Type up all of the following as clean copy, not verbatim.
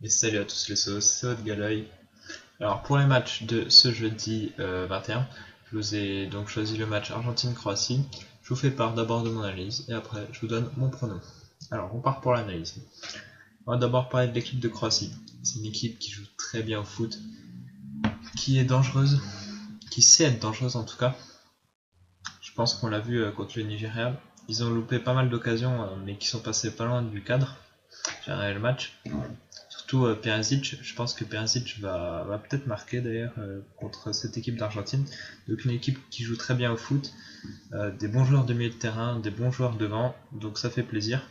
Et salut à tous les sauces, c'est votre Galoy. Alors pour les matchs de ce jeudi 21, je vous ai donc choisi le match Argentine-Croatie. Je vous fais part d'abord de mon analyse et après je vous donne mon pronom. Alors on part pour l'analyse. On va d'abord parler de l'équipe de Croatie. C'est une équipe qui joue très bien au foot, qui est dangereuse, qui sait être dangereuse en tout cas. Je pense qu'on l'a vu contre le Nigeria. Ils ont loupé pas mal d'occasions mais qui sont passés pas loin du cadre. J'ai regardé le match. Surtout Perisic, je pense que Perisic va peut-être marquer d'ailleurs contre cette équipe d'Argentine. Donc une équipe qui joue très bien au foot, des bons joueurs de milieu de terrain, des bons joueurs devant, donc ça fait plaisir.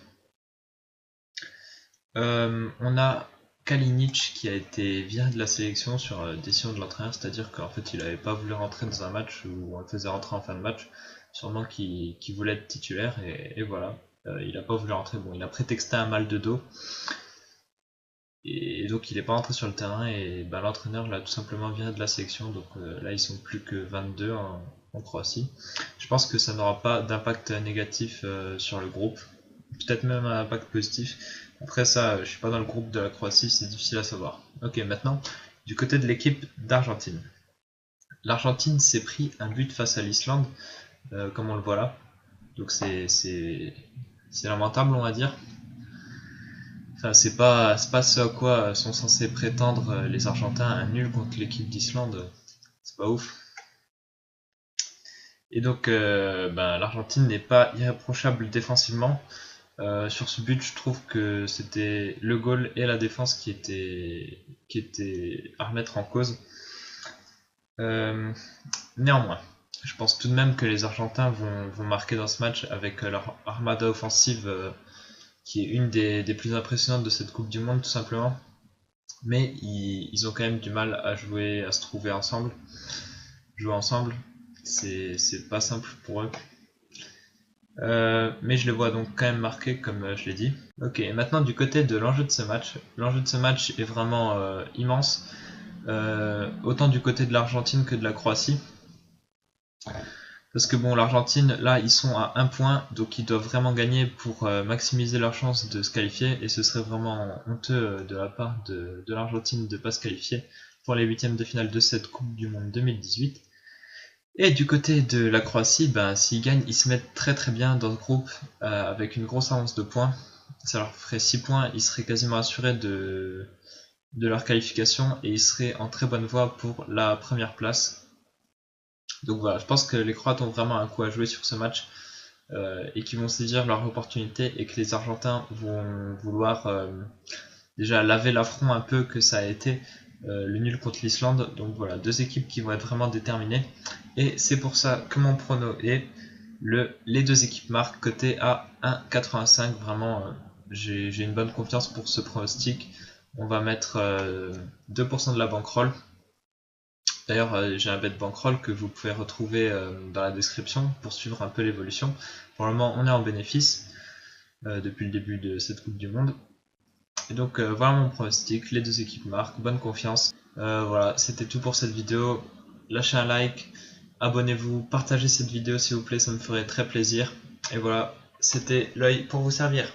On a Kalinic qui a été viré de la sélection sur décision de l'entraîneur, c'est-à-dire qu'en fait il n'avait pas voulu rentrer dans un match où on le faisait rentrer en fin de match, sûrement qu'il voulait être titulaire et voilà. Il n'a pas voulu rentrer, bon il a prétexté un mal de dos. Et donc il n'est pas rentré sur le terrain et l'entraîneur l'a tout simplement viré de la sélection. Donc là ils sont plus que 22 en Croatie. Je pense que ça n'aura pas d'impact négatif sur le groupe. Peut-être même un impact positif. Après ça, je suis pas dans le groupe de la Croatie, c'est difficile à savoir. Ok, maintenant, du côté de l'équipe d'Argentine. L'Argentine s'est pris un but face à l'Islande, comme on le voit là. Donc c'est lamentable on va dire. Enfin, c'est pas ce à quoi sont censés prétendre les Argentins, un nul contre l'équipe d'Islande, c'est pas ouf. Et donc l'Argentine n'est pas irréprochable défensivement. Sur ce but, je trouve que c'était le goal et la défense qui étaient à remettre en cause. Néanmoins, je pense tout de même que les Argentins vont marquer dans ce match avec leur armada offensive qui est une des plus impressionnantes de cette Coupe du Monde tout simplement. Mais ils ont quand même du mal à jouer, à se trouver ensemble. Jouer ensemble, c'est pas simple pour eux. Mais je le vois donc quand même marqué comme je l'ai dit. Ok, et maintenant du côté de l'enjeu de ce match. L'enjeu de ce match est vraiment immense. Autant du côté de l'Argentine que de la Croatie. Parce que bon, l'Argentine, là, ils sont à 1 point, donc ils doivent vraiment gagner pour maximiser leur chance de se qualifier, et ce serait vraiment honteux de la part de l'Argentine de ne pas se qualifier pour les huitièmes de finale de cette Coupe du Monde 2018. Et du côté de la Croatie, s'ils gagnent, ils se mettent très très bien dans le groupe avec une grosse avance de points. Ça leur ferait 6 points, ils seraient quasiment assurés de leur qualification et ils seraient en très bonne voie pour la première place. Donc voilà, je pense que les Croates ont vraiment un coup à jouer sur ce match et qu'ils vont saisir leur opportunité et que les Argentins vont vouloir déjà laver l'affront un peu que ça a été le nul contre l'Islande. Donc voilà, deux équipes qui vont être vraiment déterminées. Et c'est pour ça que mon prono est les deux équipes marquent coté à 1,85. Vraiment, j'ai une bonne confiance pour ce pronostic. On va mettre 2% de la bankroll. D'ailleurs, j'ai un bet bankroll que vous pouvez retrouver dans la description pour suivre un peu l'évolution. Pour le moment, on est en bénéfice depuis le début de cette Coupe du Monde. Et donc voilà mon pronostic, les deux équipes marquent, bonne confiance. Voilà, c'était tout pour cette vidéo. Lâchez un like, abonnez-vous, partagez cette vidéo s'il vous plaît, ça me ferait très plaisir. Et voilà, c'était l'œil pour vous servir.